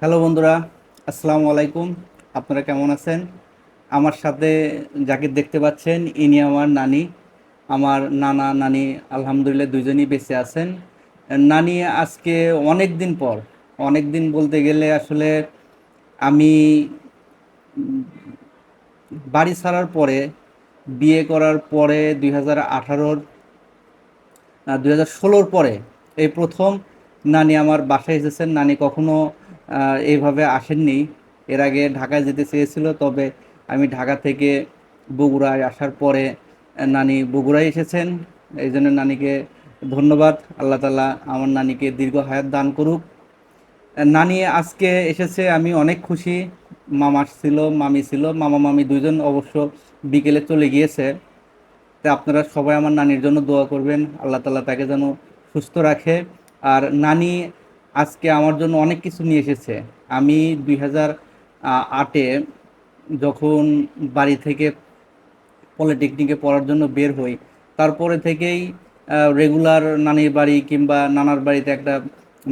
Hello বন্ধুরা, আসসালামু আলাইকুম। আপনারা কেমন আছেন? আমার সাথে যাকে দেখতে পাচ্ছেন ইনি আমার নানি। আমার নানা নানি আলহামদুলিল্লাহ দুইজনই বেঁচে আছেন। নানি আজকে অনেক দিন পর, অনেক দিন বলতে গেলে আসলে আমি বাড়ি ছাড়ার পরে, বিয়ে করার পরে 2018-র 2016-র পরে এই প্রথম নানি আমার বাসায় এসেছেন। নানি কখনো এইভাবে আসেননি। এর আগে ঢাকায় যেতে চেয়েছিল, তবে আমি ঢাকা থেকে বগুড়ায় আসার পরে নানি বগুড়ায় এসেছেন। এই জন্য নানিকে ধন্যবাদ। আল্লাহ তাআলা আমার নানিকে দীর্ঘ হায়াত দান করুক। নানি আজকে এসেছে, আমি অনেক খুশি। মামা ছিল, মামি ছিল, মামা মামি দুইজন অবশ্য বিকেলে চলে গিয়েছে। তা আপনারা সবাই আমার নানির জন্য দোয়া করবেন, আল্লাহ তাআলা তাকে যেন সুস্থ রাখে। আর নানি আজকে আমার জন্য অনেক কিছু নিয়ে এসেছে। আমি 2008-এ যখন বাড়ি থেকে পলিটেকনিকে পড়ার জন্য বের হই, তারপরে থেকেই রেগুলার নানির বাড়ি কিংবা নানার বাড়িতে একটা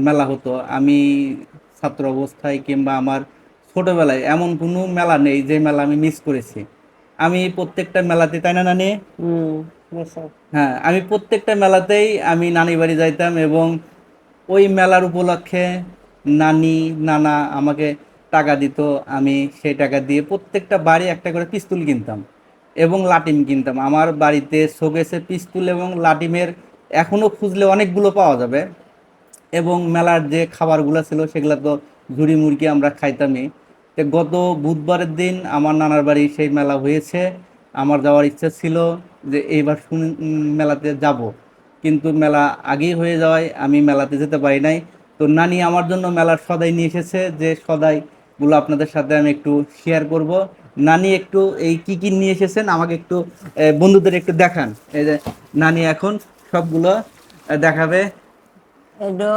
মেলা হতো। আমি ছাত্র অবস্থায় কিংবা আমার ছোটোবেলায় এমন কোনো মেলা নেই যে মেলা আমি মিস করেছি। আমি প্রত্যেকটা মেলাতে, তাই না নানি? হুম, বুঝছো। হ্যাঁ, আমি প্রত্যেকটা মেলাতেই আমি নানি বাড়ি যাইতাম, এবং ওই মেলার উপলক্ষে নানি নানা আমাকে টাকা দিত। আমি সেই টাকা দিয়ে প্রত্যেকটা বাড়ি একটা করে পিস্তুল কিনতাম এবং লাটিম কিনতাম। আমার বাড়িতে শোকেসে পিস্তুল এবং লাটিমের এখনও খুঁজলে অনেকগুলো পাওয়া যাবে। এবং মেলার যে খাবারগুলো ছিল সেগুলো তো ঝুড়ি মুড়কি আমরা খাইতামই। তো গত বুধবারের দিন আমার নানার বাড়ি সেই মেলা হয়েছে। আমার যাওয়ার ইচ্ছা ছিল যে এইবার মেলাতে যাব, কিন্তু মেলা আগেই হয়ে যাওয়ায় আমি মেলাতে যেতে পারি নাই। তো নানি আমার জন্য মেলার সদাই নিয়ে এসেছে, যে সদাইগুলো আপনাদের সাথে আমি একটু শেয়ার করব। নানি একটু এই কি কি নিয়ে এসেছেন আমাকে একটু বন্ধুদের একটু দেখান। এই যে নানি এখন সবগুলো দেখাবে। এটা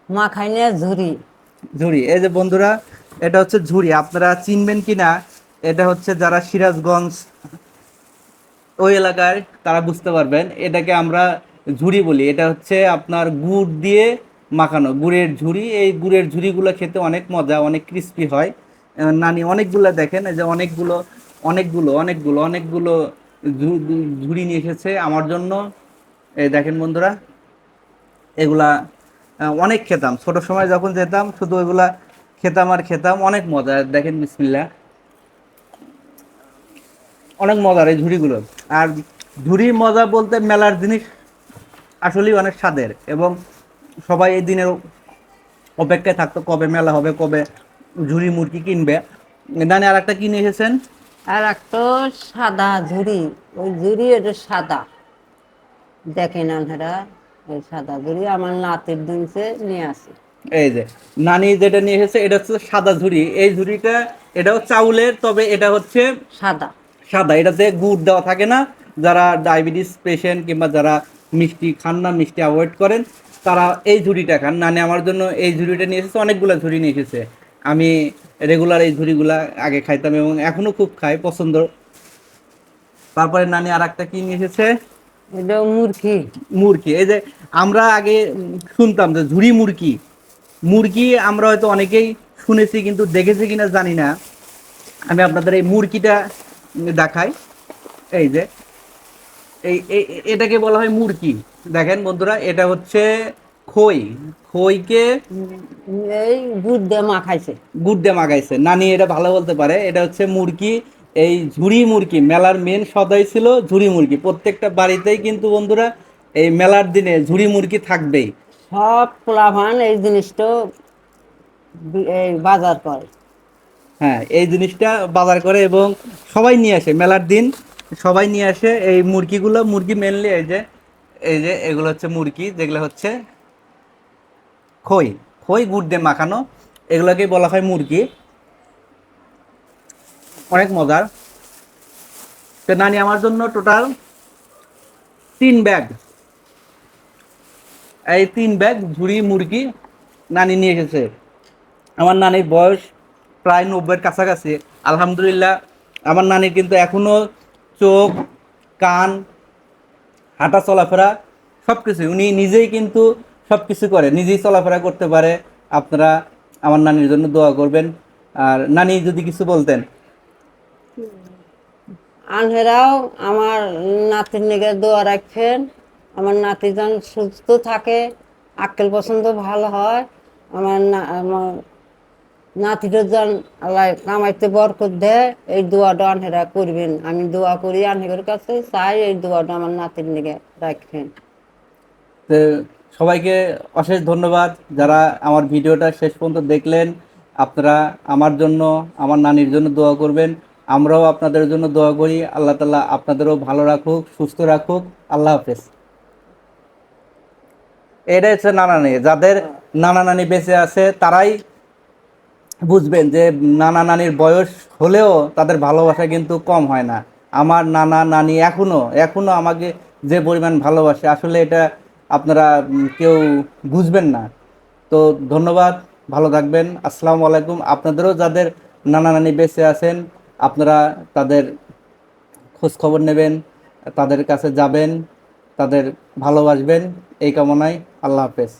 মাখাইনে ঝুরি। ঝুড়ি, এই যে বন্ধুরা, এটা হচ্ছে ঝুড়ি। আপনারা চিনবেন কিনা এটা হচ্ছে যারা সিরাজগঞ্জ ওই এলাকায় তারা বুঝতে পারবেন। এটাকে আমরা ঝুড়ি বলি। এটা হচ্ছে আপনার গুড় দিয়ে মাখানো গুড়ের ঝুড়ি। এই গুড়ের ঝুড়িগুলো খেতে অনেক মজা, অনেক ক্রিস্পি হয়। নানি অনেকগুলো, দেখেন এই যে অনেকগুলো অনেকগুলো অনেকগুলো অনেকগুলো ঝুড়ি নিয়ে এসেছে আমার জন্য। এই দেখেন বন্ধুরা, এগুলা অনেক খেতাম ছোট সময়, যখন যেতাম শুধু ওইগুলা খেতাম আর খেতাম। অনেক মজা, দেখেন বিসমিল্লা, অনেক মজার এই ঝুড়িগুলো। আর ঝুড়ির মজা বলতে মেলার জিনিস আসলেই অনেক স্বাদের, এবং সবাই এই দিনের অপেক্ষায় থাকতো কবে মেলা হবে, কবে ঝুড়ি মুরগি কিনবে। নানি আর একটা কিনে এসেছেন। আর একটা সাদা ঝুরি। ওই ঝুরি এটা সাদা, দেখেন আপনারা। ওই সাদা ঝুরি আমার নাতির দিনছে নিয়ে আসে। এই যে নানি যেটা নিয়ে এসেছে এটা হচ্ছে সাদা ঝুড়ি। এই ঝুড়িটা, এটাও চাউলের, তবে এটা হচ্ছে সাদা। সাদা। এটাতে গুড় দেওয়া থাকে না। যারা ডায়াবেটিস পেশেন্ট কিংবা যারা মিষ্টি খান না, মিষ্টি অ্যাভয়েড করেন, তারা এই ঝুড়িটা খান। নানি আমার জন্য এই ঝুড়িটা নিয়ে এসেছে, অনেকগুলো ঝুড়ি নিয়ে এসেছে। আমি রেগুলার এই ঝুড়িগুলা আগে খাইতাম এবং এখনো খুব খাই, পছন্দ। তারপরে নানি আর একটা কি নিয়ে এসেছে, এটা মুরগি। মুরগি। এই যে আমরা আগে শুনতাম যে ঝুড়ি মুরগি, মুরগি আমরা হয়তো অনেকেই শুনেছি, কিন্তু দেখেছি কিনা জানি না। আমি আপনাদের এই মুরগিটা দেখাই। এই যে এটাকে বলা হয় মুরকি। দেখেন বন্ধুরা, এটা হচ্ছে খই। খইকে এই দুধ দিয়ে মাখাইছে। গুড় দিয়ে মাখাইছে। নানি এটা ভালো বলতে পারে। এটা হচ্ছে মুরগি, এই ঝুড়ি মুরগি। মেলার মেন সদাই ছিল ঝুড়ি মুরগি। প্রত্যেকটা বাড়িতেই কিন্তু বন্ধুরা এই মেলার দিনে ঝুড়ি মুরগি থাকবেই। সব পোলাভান এই জিনিসটা এই বাজার করে। হ্যাঁ, এই জিনিসটা বাজার করে এবং সবাই নিয়ে আসে মেলার দিন। সবাই নিয়ে আসে এই মুরগিগুলো। মুরগি মেনলি এই যে এগুলো হচ্ছে মুরগি, যেগুলো হচ্ছে খই। খই গুড় দিয়ে মাখানো, এগুলোকেই বলা হয় মুরগি। অনেক মজার। তো নানি আমার জন্য টোটাল 3 ব্যাগ, এই 3 ব্যাগ ঝুড়ি মুরগি নানি নিয়ে এসেছে। আমার নানির বয়স প্রায় 90-এর কাছাকাছি। আলহামদুলিল্লাহ, আমার নানির কিন্তু এখনো চোখ, কান, হাঁটা চলাফেরা সব কিছু উনি নিজেই কিন্তু সব কিছু করে, নিজেই চলাফেরা করতে পারে। আপনারা আমার নানির জন্য দোয়া করবেন। আর নানি যদি কিছু বলতেন। আনহেরাও আমার নাতির নিগে দোয়া রাখবেন, আমার নাতি যেন সুস্থ থাকে, আক্কেল পছন্দ ভালো হয়, আমার নাতিদের যেন আল্লাহ কামাইতে বরকত দেয়, এই দোয়াটা আনহেরা করবেন। আমি দোয়া করি আনহের কাছে, চাই এই দোয়াটা আমার নাতির নিগে রাখবেন। তো সবাইকে অশেষ ধন্যবাদ যারা আমার ভিডিওটা শেষ পর্যন্ত দেখলেন। আপনারা আমার জন্য, আমার নানির জন্য দোয়া করবেন। আমরাও আপনাদের জন্য দোয়া করি। আল্লাহ তাআলা আপনাদেরও ভালো রাখুক, সুস্থ রাখুক। আল্লাহ হাফেজ। এটা হচ্ছে নানা নানি, যাদের নানা নানি বেঁচে আছে তারাই বুঝবেন যে নানা নানির বয়স হলেও তাদের ভালোবাসা কিন্তু কম হয় না। আমার নানা নানি এখনো এখনো আমাকে যে পরিমাণ ভালোবাসে, আসলে এটা আপনারা কেউ বুঝবেন না। তো ধন্যবাদ, ভালো থাকবেন। আসসালামু আলাইকুম। আপনাদেরও যাদের নানা নানি বেঁচে আছেন, আপনারা তাদের খোঁজ খবর নেবেন, তাদের কাছে যাবেন, তাদের ভালোবাসবেন, এই কামনায়। আল্লাহ হাফেজ।